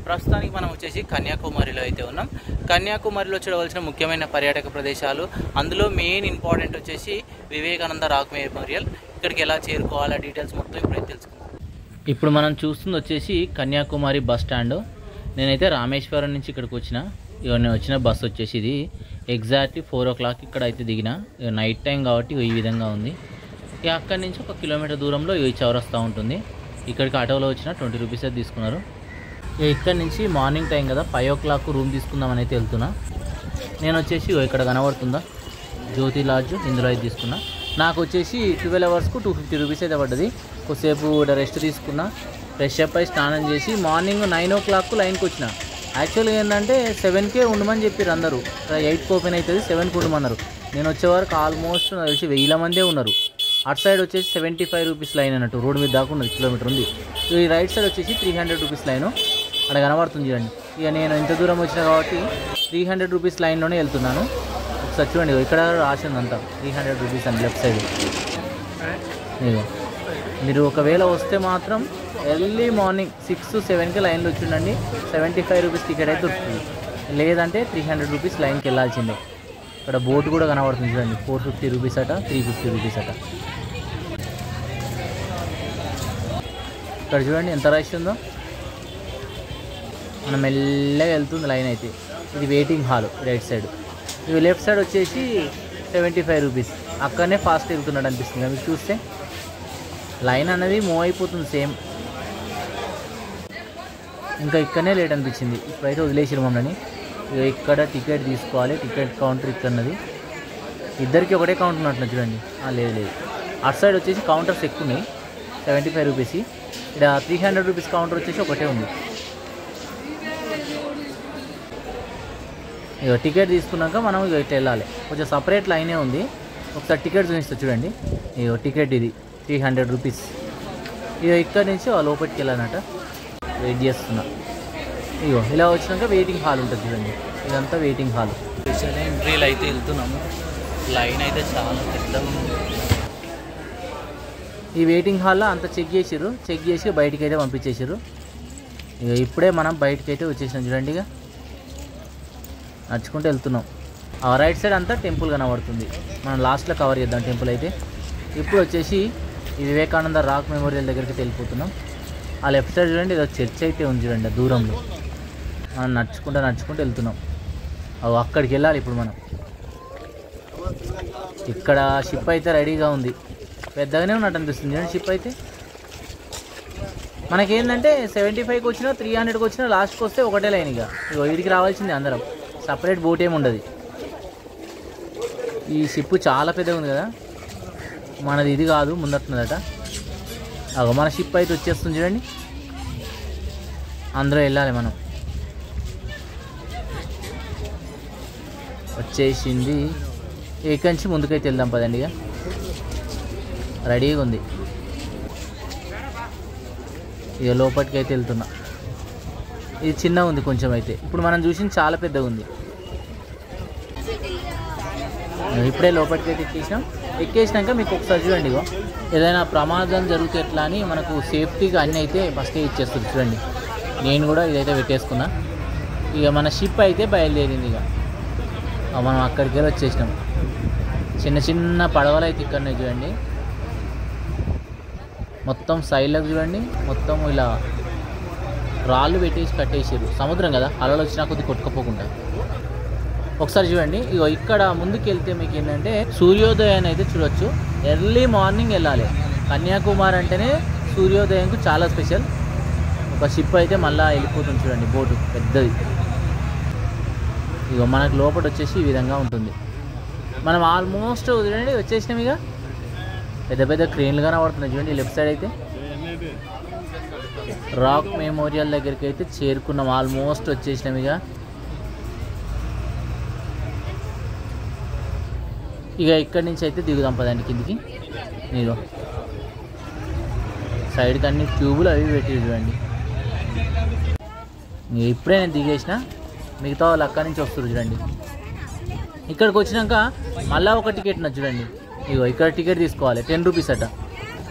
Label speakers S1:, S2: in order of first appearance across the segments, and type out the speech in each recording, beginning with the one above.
S1: ప్రస్తుతానికి మనం వచ్చేసి కన్యాకుమారిలో అయితే ఉన్నాం. కన్యాకుమారిలో చూడవలసిన ముఖ్యమైన పర్యాటక ప్రదేశాలు, అందులో మెయిన్ ఇంపార్టెంట్ వచ్చేసి వివేకానంద రాక్ మెమోరియల్. ఇక్కడికి ఎలా చేరుకోవాలా డీటెయిల్స్ మొత్తం ఇప్పుడైతే తెలుసుకుందాం. ఇప్పుడు మనం చూస్తుంది వచ్చేసి కన్యాకుమారి బస్ స్టాండ్. నేనైతే రామేశ్వరం నుంచి ఇక్కడికి వచ్చిన. నేను వచ్చిన బస్సు వచ్చేసి ఇది ఎగ్జాక్ట్లీ 4 o'clock ఇక్కడ అయితే దిగిన. నైట్ టైం కాబట్టి ఈ విధంగా ఉంది. ఇక అక్కడి నుంచి 1 కిలోమీటర్ దూరంలో ఈ చౌరస్తా ఉంటుంది. ఇక్కడికి ఆటోలో వచ్చిన 20 రూపీస్ అయితే తీసుకున్నారు. ఇక్కడ నుంచి మార్నింగ్ టైం కదా 5 o'clock రూమ్ తీసుకుందామని అయితే వెళ్తున్నా. నేను వచ్చేసి ఇక్కడ కనబడుతుందా జ్యోతి లాడ్జ్, ఇందులో అయితే తీసుకున్నా. నాకు వచ్చేసి 12 hours-కు 250 రూపీస్ అయితే పడ్డది. కొద్దిసేపు రెస్ట్ తీసుకున్నా, ఫ్రెష్ అప్ అయి స్నానం చేసి మార్నింగ్ 9 o'clock లైన్కి వచ్చిన. యాక్చువల్గా ఏంటంటే 7కే ఉండమని చెప్పారు అందరూ. 8కి ఓపెన్ అవుతుంది, 7కి ఉండమన్నారు. నేను వచ్చేవరకు ఆల్మోస్ట్ నాకు తెలిసి 1000 మందే ఉన్నారు. అటు సైడ్ వచ్చేసి 75 రూపీస్ లైన్ అన్నట్టు, రోడ్డు మీద దాకా ఉన్నది, కిలోమీటర్ ఉంది. ఈ రైట్ సైడ్ వచ్చేసి 300 రూపీస్ లైను అక్కడ కనబడుతుంది చూడండి. ఇక నేను ఇంత దూరం వచ్చిన కాబట్టి 300 రూపీస్ లైన్లోనే వెళ్తున్నాను. ఒకసారి చూడండి, ఇక్కడ రాసింది అంతా 300 రూపీస్ అని లెఫ్ట్ సైడ్. మీరు ఒకవేళ వస్తే మాత్రం ఎర్లీ మార్నింగ్ 6-7కి లైన్లో వచ్చిండండి. 75 రూపీస్ టికెట్ అయితే దొరుకుతుంది. లేదంటే 300 రూపీస్ లైన్కి వెళ్ళాల్సిందే. ఇక్కడ బోట్ కూడా కనబడుతుంది చూడండి, 450 రూపీస్ అట, 350 రూపీస్ అట. ఇక్కడ చూడండి ఎంత రష్ ఉందో. మనం మెల్లగా వెళ్తుంది లైన్ అయితే. ఇది వెయిటింగ్ హాల్ రైట్ సైడ్. ఇది లెఫ్ట్ సైడ్ వచ్చేసి 75 రూపీస్. అక్కడనే ఫాస్ట్ వెళ్తున్నాడు అనిపిస్తుంది మీకు చూస్తే. లైన్ అనేది మూవ్ అయిపోతుంది సేమ్. ఇంకా ఇక్కడనే లేట్ అనిపించింది. ఇప్పుడైతే వదిలేసారు మమ్మల్ని. ఇక్కడ టికెట్ తీసుకోవాలి, టికెట్ కౌంటర్ ఇక్కడ ఉన్నది. ఇద్దరికి ఒకటే కౌంటర్ ఉన్నట్లు చూడండి. లేదు, అటు సైడ్ వచ్చేసి కౌంటర్స్ ఎక్కువ ఉన్నాయి, 75 రూపీస్. ఇక్కడ 300 రూపీస్ కౌంటర్ వచ్చేసి ఒకటే ఉంది. ఇక టికెట్ తీసుకున్నాక మనం ఇటు వెళ్ళాలి. కొంచెం సపరేట్ లైనే ఉంది. ఒకసారి టికెట్ చూపిస్తా చూడండి. ఇక టికెట్ ఇది 300 రూపీస్. ఇక ఇక్కడ నుంచి లోపలికి వెళ్ళాలన్నట. వెయిట్ చేస్తున్నా. ఇగో ఇలా వచ్చినాక వెయిటింగ్ హాల్ ఉంటుంది చూడండి. ఇదంతా వెయిటింగ్ హాల్. స్పెషల్ ఎంట్రీలు అయితే వెళ్తున్నాము. లైన్ అయితే చాలా పెద్దగా ఉంది. ఈ వెయిటింగ్ హాల్లో అంతా చెక్ చేసి బయటికి అయితే పంపించేసారు. ఇక ఇప్పుడే మనం బయటకు అయితే వచ్చేసినాం చూడండి. ఇక నడుచుకుంటూ వెళ్తున్నాం. ఆ రైట్ సైడ్ అంతా టెంపుల్ కనబడుతుంది. మనం లాస్ట్లో కవర్ చేద్దాం టెంపుల్ అయితే. ఇప్పుడు వచ్చేసి ఈ వివేకానంద రాక్ మెమోరియల్ దగ్గరికి వెళ్ళిపోతున్నాం. ఆ లెఫ్ట్ సైడ్ చూడండి, ఇది చర్చ్ అయితే ఉంది చూడండి దూరంలో. మనం నడుచుకుంటూ వెళ్తున్నాం. అక్కడికి వెళ్ళాలి ఇప్పుడు మనం. ఇక్కడ షిప్ అయితే రెడీగా ఉంది. పెద్దగానే ఉన్నట్టు అనిపిస్తుంది చూడండి షిప్ అయితే. మనకేంటంటే 75కి వచ్చినా 300కి వచ్చినా లాస్ట్కి వస్తే ఒకటే లైన్. ఇక వీడికి రావాల్సింది అందరం, సపరేట్ బోట్ ఏమి ఉండదు. ఈ షిప్ చాలా పెద్దగా ఉంది కదా, మనది ఇది కాదు ముందట్టున్నదట. మన షిప్ అయితే వచ్చేస్తుంది చూడండి. అందరూ వెళ్ళాలి మనం. వచ్చేసింది. ఇక్కడి నుంచి ముందుకైతే వెళ్దాం పదండి. ఇక రెడీగా ఉంది. ఇక లోపలికి అయితే వెళ్తున్నా. ఇది చిన్నగా ఉంది కొంచెం అయితే. ఇప్పుడు మనం చూసింది చాలా పెద్దగా ఉంది. ఇప్పుడే లోపలికి అయితే ఎక్కేసినాక మీకు ఒకసారి చూడండి. ఇగో ఏదైనా ప్రమాదం జరిగితే ఎట్లా అని మనకు సేఫ్టీగా అన్నీ అయితే ఫస్టే ఇచ్చేస్తుంది చూడండి. నేను కూడా ఇదైతే పెట్టేసుకున్నా. ఇక మన షిప్ అయితే బయలుదేరింది. ఇక మనం అక్కడికి వెళ్ళి వచ్చేసినాం. చిన్న చిన్న పడవలు అయితే ఇక్కడనే చూడండి. మొత్తం సైడ్లకు చూడండి, మొత్తం ఇలా రాళ్ళు పెట్టేసి కట్టేసారు. సముద్రం కదా, అలలు వచ్చినా కొద్ది కొట్టుకపోకుండా. ఒకసారి చూడండి. ఇగో ఇక్కడ ముందుకు వెళ్తే మీకు ఏంటంటే సూర్యోదయాన్ని అయితే చూడొచ్చు. ఎర్లీ మార్నింగ్ వెళ్ళాలి. కన్యాకుమారి అంటేనే సూర్యోదయంకు చాలా స్పెషల్. ఒక షిప్ అయితే మళ్ళీ వెళ్ళిపోతుంది చూడండి, బోటు పెద్దది. ఇగో మనకు లోపల వచ్చేసి ఈ విధంగా ఉంటుంది. మనం ఆల్మోస్ట్ చూడండి వచ్చేసినాం. ఇక పెద్ద పెద్ద క్రేన్లు కనబడుతున్నాయి చూడండి లెఫ్ట్ సైడ్ అయితే. రాక్ మెమోరియల్ దగ్గరికి అయితే చేరుకున్నాం. ఆల్మోస్ట్ వచ్చేసినాం. ఇక ఇక్కడి నుంచి అయితే దిగుదాం పదండి కిందికి. మీరు సైడ్కి అన్ని ట్యూబులు అవి పెట్టి చూడండి. ఇప్పుడే నేను దిగేసిన, మిగతా వాళ్ళు అక్కడి నుంచి వస్తారు చూడండి. ఇక్కడికి వచ్చినాక మళ్ళీ ఒక టికెట్ చూడండి. ఇగో ఇక్కడ టికెట్ తీసుకోవాలి, 10 రూపీస్ అట.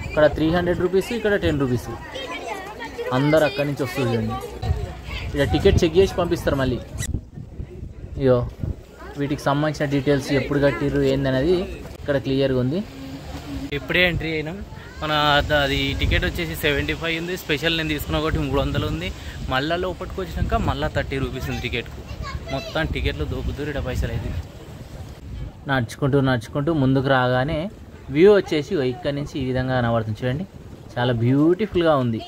S1: ఇక్కడ 300 రూపీస్, ఇక్కడ 10 రూపీస్. అందరు అక్కడి నుంచి వస్తారు చూడండి. ఇక్కడ టికెట్ చెక్ చేసి పంపిస్తారు మళ్ళీ. ఇగో వీటికి సంబంధించిన డీటెయిల్స్ ఎప్పుడు కట్టిర్రు ఏందనేది ఇక్కడ క్లియర్గా ఉంది. ఇప్పుడే ఎంట్రీ అయినాం. మన అది టికెట్ వచ్చేసి 75 ఉంది. స్పెషల్ నేను తీసుకున్నా కాబట్టి 300 ఉంది. మళ్ళీ లోపలికి వచ్చినాక మళ్ళీ 30 రూపీస్ ఉంది టికెట్కు. మొత్తం టికెట్లు దొబ్బుతూరు ఇక్కడ పైసలు అయితే. నడుచుకుంటూ ముందుకు రాగానే వ్యూ వచ్చేసి ఇక్కడ నుంచి ఈ విధంగా కనబడుతుంది చూడండి. చాలా బ్యూటిఫుల్గా ఉంది.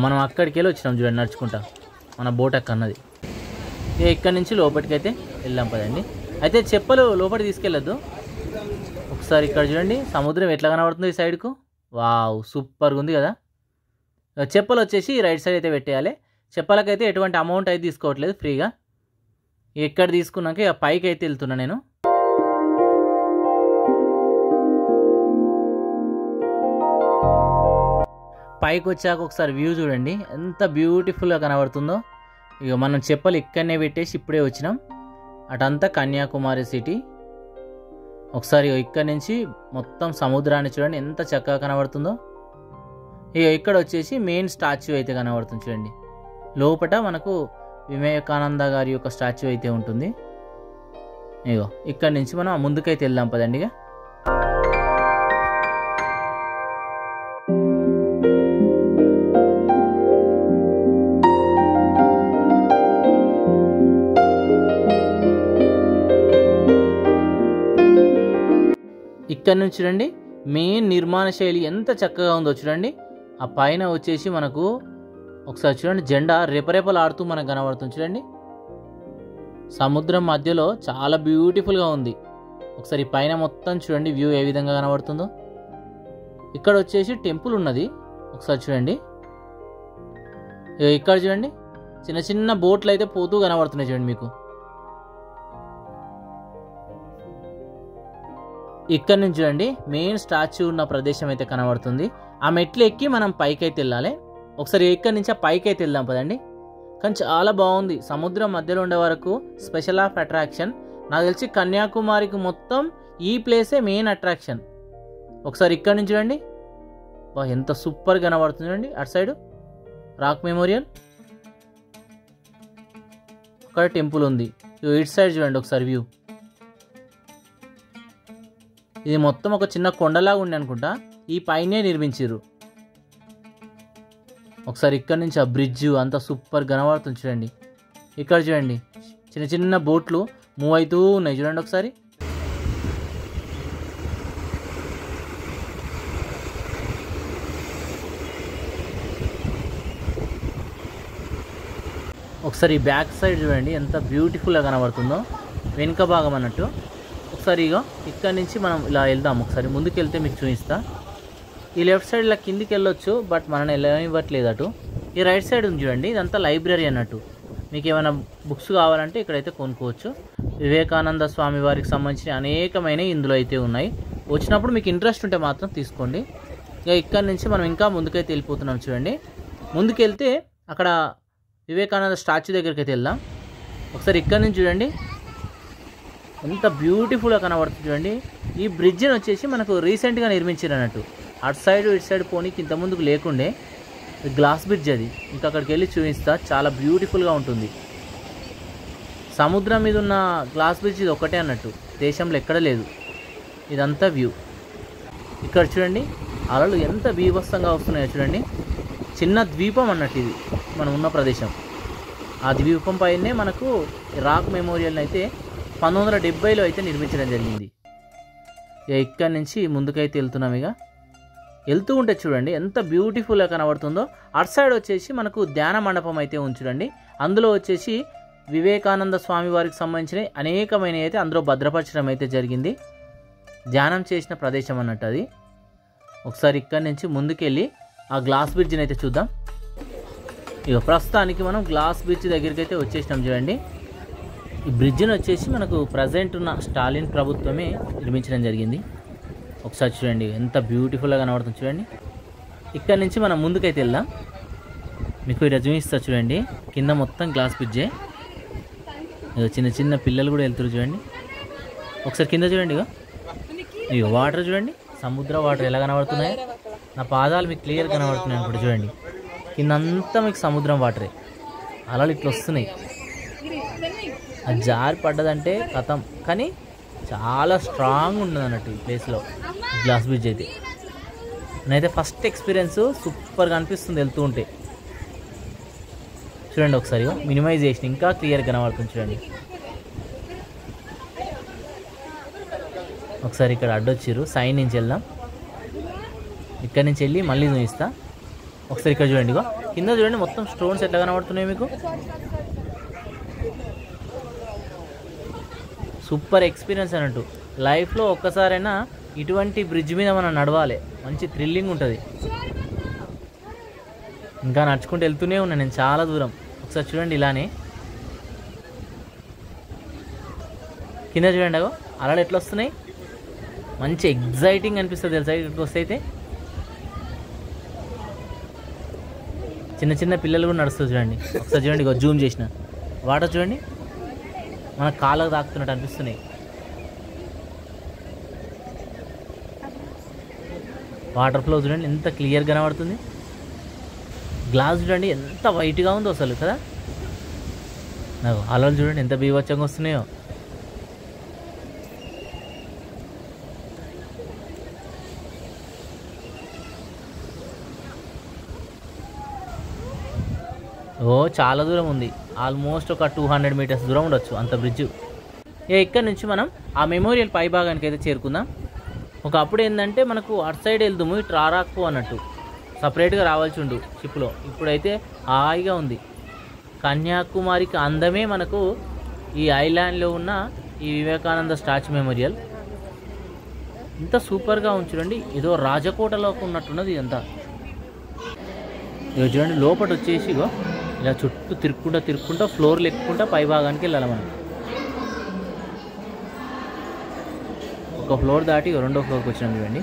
S1: మనం అక్కడికి వెళ్ళి వచ్చినాం చూడండి నడుచుకుంటా, మన బోట్ అన్నది. ఇక్కడ నుంచి లోపలికి అయితే వెళ్ళాం పదండి. అయితే చెప్పలు లోపలికి తీసుకెళ్ళొద్దు. ఒకసారి ఇక్కడ చూడండి సముద్రం ఎట్లా కనబడుతుంది ఈ సైడ్కు. వావ్ సూపర్గా ఉంది కదా. చెప్పలు వచ్చేసి రైట్ సైడ్ అయితే పెట్టేయాలి. చెప్పలకైతే ఎటువంటి అమౌంట్ అయితే తీసుకోవట్లేదు, ఫ్రీగా. ఎక్కడ తీసుకున్నాక పైకి అయితే వెళ్తున్నా నేను. పైకి వచ్చాక ఒకసారి వ్యూ చూడండి ఎంత బ్యూటిఫుల్గా కనబడుతుందో. ఇక మనం చెప్పలు ఇక్కడనే పెట్టేసి ఇప్పుడే వచ్చినాం. అటంతా కన్యాకుమారి సిటీ. ఒకసారి ఇక్కడ నుంచి మొత్తం సముద్రాన్ని చూడండి ఎంత చక్కగా కనబడుతుందో. ఇక ఇక్కడ వచ్చేసి మెయిన్ స్టాచ్యూ అయితే కనబడుతుంది చూడండి. లోపల మనకు వివేకానంద గారి యొక్క స్టాచ్యూ అయితే ఉంటుంది. ఇగో ఇక్కడ నుంచి మనం ముందుకైతే వెళ్దాం పదండి. ఇక ఇక్కడ నుంచి చూడండి మెయిన్ నిర్మాణ శైలి ఎంత చక్కగా ఉందో చూడండి. ఆ పైన వచ్చేసి మనకు ఒకసారి చూడండి జెండా రెపరెపలాడుతూ మనకు కనబడుతుంది చూడండి. సముద్రం మధ్యలో చాలా బ్యూటిఫుల్గా ఉంది. ఒకసారి పైన మొత్తం చూడండి వ్యూ ఏ విధంగా కనబడుతుందో. ఇక్కడ వచ్చేసి టెంపుల్ ఉన్నది, ఒకసారి చూడండి. ఇక్కడ చూడండి చిన్న చిన్న బోట్లు అయితే పోతూ కనబడుతున్నాయి చూడండి మీకు. ఇక్కడ నుంచి చూడండి మెయిన్ స్టాచ్యూ ఉన్న ప్రదేశం అయితే కనబడుతుంది. ఆ మెట్లు ఎక్కి మనం పైకి అయితే వెళ్ళాలి. ఒకసారి ఇక్కడి నుంచి ఆ పైకి అయితే వెళ్దాం పదండి. కానీ చాలా బాగుంది. సముద్రం మధ్యలో ఉండే వరకు స్పెషల్ ఆఫ్ అట్రాక్షన్. నాకు తెలిసి కన్యాకుమారికి మొత్తం ఈ ప్లేసే మెయిన్ అట్రాక్షన్. ఒకసారి ఇక్కడ నుంచి చూడండి ఎంత సూపర్గా కనబడుతుంది చూడండి. అటు సైడు రాక్ మెమోరియల్, అక్కడ టెంపుల్ ఉంది. ఇటు సైడ్ చూడండి ఒకసారి వ్యూ. ఇది మొత్తం ఒక చిన్న కొండలాగా ఉండి అనుకుంటా, ఈ పైనే నిర్మించారు. ఒకసారి ఇక్కడ నుంచి ఆ బ్రిడ్జ్ అంతా సూపర్ కనబడుతుంది చూడండి. ఇక్కడ చూడండి చిన్న చిన్న బోట్లు మూవ్ అవుతూ ఉన్నాయి చూడండి ఒకసారి. ఒకసారి బ్యాక్ సైడ్ చూడండి ఎంత బ్యూటిఫుల్గా కనబడుతుందో, వెనుక భాగం అన్నట్టు. ఒకసారి ఇక ఇక్కడ నుంచి మనం ఇలా వెళ్దాం. ఒకసారి ముందుకు వెళ్తే మీకు చూపిస్తా. ఈ లెఫ్ట్ సైడ్ ఇలా కిందికి వెళ్ళొచ్చు, బట్ మనని వెళ్ళనివ్వట్లేదు అటు. ఈ రైట్ సైడ్ ఉంది చూడండి ఇదంతా లైబ్రరీ అన్నట్టు. మీకు ఏమైనా బుక్స్ కావాలంటే ఇక్కడైతే కొనుక్కోవచ్చు. వివేకానంద స్వామి వారికి సంబంధించిన అనేకమైన ఇందులో అయితే ఉన్నాయి. వచ్చినప్పుడు మీకు ఇంట్రెస్ట్ ఉంటే మాత్రం తీసుకోండి. ఇక ఇక్కడ నుంచి మనం ఇంకా ముందుకైతే వెళ్ళిపోతున్నాం చూడండి. ముందుకెళ్తే అక్కడ వివేకానంద స్టాచ్యూ దగ్గరికి అయితే వెళ్దాం. ఒకసారి ఇక్కడ నుంచి చూడండి ఎంత బ్యూటిఫుల్గా కనబడుతుంది చూడండి. ఈ బ్రిడ్జిని వచ్చేసి మనకు రీసెంట్గా నిర్మించారు అన్నట్టు. అటు సైడ్ ఇటు సైడ్ పోనీకి ఇంత ముందుకు లేకుండే గ్లాస్ బ్రిడ్జ్ అది. ఇంకా అక్కడికి వెళ్ళి చూపిస్తా, చాలా బ్యూటిఫుల్గా ఉంటుంది. సముద్రం మీద ఉన్న గ్లాస్ బ్రిడ్జ్ ఇది ఒకటే అన్నట్టు, దేశంలో ఎక్కడ లేదు. ఇదంతా వ్యూ. ఇక్కడ చూడండి అలలు ఎంత బీభత్సంగా వస్తున్నాయో చూడండి. చిన్న ద్వీపం అన్నట్టు ఇది మనం ఉన్న ప్రదేశం. ఆ ద్వీపం పైనే మనకు రాక్ మెమోరియల్ని అయితే 1970లో అయితే నిర్మించడం జరిగింది. ఇక ఇక్కడ నుంచి ముందుకైతే వెళ్తున్నాం. ఇక వెళ్తూ ఉంటే చూడండి ఎంత బ్యూటిఫుల్గా కనబడుతుందో. అటు సైడ్ వచ్చేసి మనకు ధ్యాన మండపం అయితే ఉంచుడండి. అందులో వచ్చేసి వివేకానంద స్వామి వారికి సంబంధించిన అనేకమైన అయితే అందులో భద్రపరచడం అయితే జరిగింది. ధ్యానం చేసిన ప్రదేశం అన్నట్టు అది. ఒకసారి ఇక్కడ నుంచి ముందుకెళ్ళి ఆ గ్లాస్ బ్రిడ్జ్ని అయితే చూద్దాం. ఇక ప్రస్తుతానికి మనం గ్లాస్ బ్రిడ్జ్ దగ్గరికి అయితే వచ్చేసినాం చూడండి. ఈ బ్రిడ్జ్ని వచ్చేసి మనకు ప్రజెంట్ ఉన్న స్టాలిన్ ప్రభుత్వమే నిర్మించడం జరిగింది. ఒకసారి చూడండి ఎంత బ్యూటిఫుల్గా కనబడుతుంది చూడండి. ఇక్కడ నుంచి మనం ముందుకైతే వెళ్దాం. మీకు ఇక్కడ చూపిస్తా చూడండి. కింద మొత్తం గ్లాస్ బ్రిడ్జే. చిన్న చిన్న పిల్లలు కూడా వెళ్తారు చూడండి. ఒకసారి కింద చూడండి. ఇక వాటర్ చూడండి, సముద్ర వాటర్ ఎలా కనబడుతున్నాయి. నా పాదాలు మీకు క్లియర్ కనబడుతున్నాయి అనుకుంటా చూడండి. కిందంతా మీకు సముద్రం వాటరే, అలలు ఇట్లా వస్తున్నాయి. అది జారి పడ్డదంటే కథం. కానీ చాలా స్ట్రాంగ్ ఉంటుంది అన్నట్టు ఈ ప్లేస్లో గ్లాస్ బ్రిడ్జ్ అయితే. నేనైతే ఫస్ట్ ఎక్స్పీరియన్స్ సూపర్గా అనిపిస్తుంది వెళ్తూ ఉంటే. చూడండి ఒకసారి మినిమైజ్ చేసిన ఇంకా క్లియర్గా కనబడుతుంది చూడండి. ఒకసారి ఇక్కడ అడ్డొచ్చిర్రు, సైడ్ నుంచి వెళ్దాం. ఇక్కడ నుంచి వెళ్ళి మళ్ళీ చూపిస్తా. ఒకసారి ఇక్కడ చూడండి, కింద చూడండి మొత్తం స్టోన్స్ ఎట్లా కనబడుతున్నాయి మీకు. సూపర్ ఎక్స్పీరియన్స్ అన్నట్టు. లైఫ్లో ఒక్కసారైనా ఇటువంటి బ్రిడ్జ్ మీద మనం నడవాలి, మంచి థ్రిల్లింగ్ ఉంటుంది. ఇంకా నడుచుకుంటూ వెళ్తూనే ఉన్నాను నేను చాలా దూరం. ఒకసారి చూడండి ఇలానే కింద చూడండి, అలలు ఎట్లా వస్తున్నాయి. మంచి ఎగ్జైటింగ్ అనిపిస్తుంది తెలుసా ఇక్కడికి వస్తే. అయితే చిన్న చిన్న పిల్లలు కూడా నడుస్తుంది చూడండి. ఒకసారి చూడండి, జూమ్ చేసిన వాటర్ చూడండి మన కాళ్ళకు తాకుతున్నట్టు అనిపిస్తున్నాయి. వాటర్ ఫ్లో చూడండి ఎంత క్లియర్ కనబడుతుంది. గ్లాస్ చూడండి ఎంత వైట్గా ఉందో అసలు కదా. నాకు అలలు చూడండి ఎంత బీభత్సంగా వస్తున్నాయో. చాలా దూరం ఉంది, ఆల్మోస్ట్ ఒక 200 మీటర్స్ దూరం ఉండొచ్చు అంత బ్రిడ్జ్. ఇక్కడ నుంచి మనం ఆ మెమోరియల్ పై భాగానికి అయితే చేరుకుందాం. ఒకప్పుడు ఏంటంటే మనకు అటు సైడ్ వెళ్దాము, ఇటు రారాకపో అన్నట్టు సపరేట్గా రావాల్సి ఉండు షిప్లో. ఇప్పుడైతే హాయిగా ఉంది. కన్యాకుమారికి అందమే మనకు ఈ ఐలాండ్లో ఉన్న ఈ వివేకానంద స్టాచ్యూ మెమోరియల్. ఇంత సూపర్గా ఉంది చూడండి, ఏదో రాజకోటలోకి ఉన్నట్టున్నది ఇదంతా. ఇక చూడండి లోపల వచ్చేసి ఇలా చుట్టూ తిరుక్కుంటా ఫ్లోర్లు ఎక్కుంటా పై భాగానికి వెళ్ళాలి మనం. ఒక ఫ్లోర్ దాటి రెండో ఫ్లోర్కి వచ్చినాం చూడండి.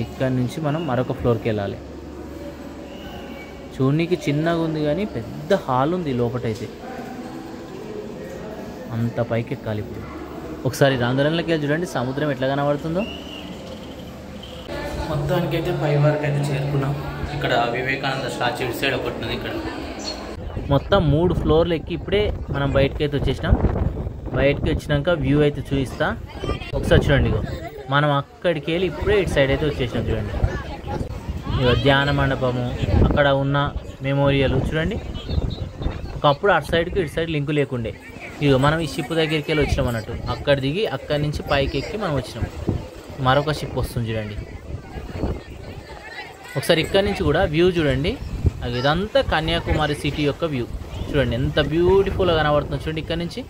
S1: ఇక్కడ నుంచి మనం మరొక ఫ్లోర్కి వెళ్ళాలి. చూడనీకి చిన్నగా ఉంది కానీ పెద్ద హాల్ ఉంది లోపటైతే, అంత పైకి ఎక్కాలి. ఇప్పుడు ఒకసారి రాందరంలోకి వెళ్ళి చూడండి సముద్రం ఎట్లా కనబడుతుందో. మొత్తానికి అయితే పై వరకు అయితే చేరుకున్నాం. ఇక్కడ వివేకానంద స్టాచ్యూ ఇటు సైడ్ ఒకటి ఉంది. ఇక్కడ మొత్తం 3 ఫ్లోర్లు ఎక్కి ఇప్పుడే మనం బయటకి అయితే వచ్చేసినాం. బయటకి వచ్చినాక వ్యూ అయితే చూపిస్తా. ఒకసారి చూడండి, మనం అక్కడికి వెళ్ళి ఇప్పుడే ఇటు సైడ్ అయితే వచ్చేసినాం చూడండి. ధ్యాన మండపము, అక్కడ ఉన్న మెమోరియల్ చూడండి. ఒకప్పుడు అటు సైడ్కి ఇటు సైడ్ లింకు లేకుండే. మనం ఈ షిప్ దగ్గరికి వెళ్ళి వచ్చినాం అన్నట్టు. అక్కడ దిగి అక్కడి నుంచి పైకి ఎక్కి మనం వచ్చినాం. మరొక షిప్ వస్తుంది చూడండి. ఒకసారి ఇక్కడ నుంచి కూడా వ్యూ చూడండి. ఇదంతా కన్యాకుమారి సిటీ యొక్క వ్యూ చూడండి, ఎంత బ్యూటిఫుల్గా కనబడుతుందో చూడండి. ఇక్కడ నుంచి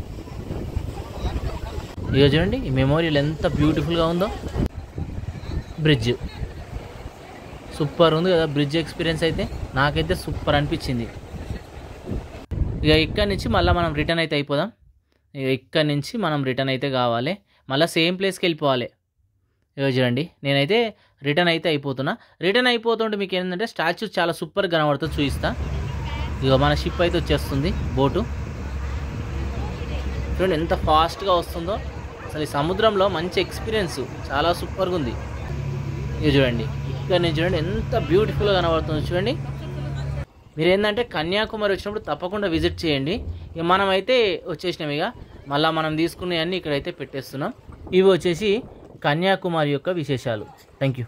S1: ఇక చూడండి ఈ మెమోరియల్ ఎంత బ్యూటిఫుల్గా ఉందో. బ్రిడ్జ్ సూపర్ ఉంది కదా. బ్రిడ్జ్ ఎక్స్పీరియన్స్ అయితే నాకైతే సూపర్ అనిపించింది. ఇక ఇక్కడి నుంచి మళ్ళీ మనం రిటర్న్ అయితే అయిపోదాం. ఇక ఇక్కడి నుంచి మనం రిటర్న్ అయితే కావాలి, మళ్ళీ సేమ్ ప్లేస్కి వెళ్ళిపోవాలి. ఇక చూడండి నేనైతే రిటర్న్ అయితే అయిపోతున్నా. రిటర్న్ అయిపోతుంటే మీకు ఏంటంటే స్టాచ్యూ చాలా సూపర్గా కనబడుతుంది చూపిస్తా. ఇక మన షిప్ అయితే వచ్చేస్తుంది, బోటు చూడండి ఎంత ఫాస్ట్గా వస్తుందో. అసలు ఈ సముద్రంలో మంచి ఎక్స్పీరియన్స్ చాలా సూపర్గా ఉంది. ఇక చూడండి ఇక్కడ నుంచి చూడండి ఎంత బ్యూటిఫుల్గా కనబడుతుందో చూడండి. మీరు ఏంటంటే కన్యాకుమారి వచ్చినప్పుడు తప్పకుండా విజిట్ చేయండి. ఇక మనమైతే వచ్చేసినాం. ఇక మళ్ళీ మనం తీసుకునేవన్నీ ఇక్కడైతే పెట్టేస్తున్నాం. ఇవి వచ్చేసి కన్యాకుమారి యొక్క విశేషాలు. Thank you.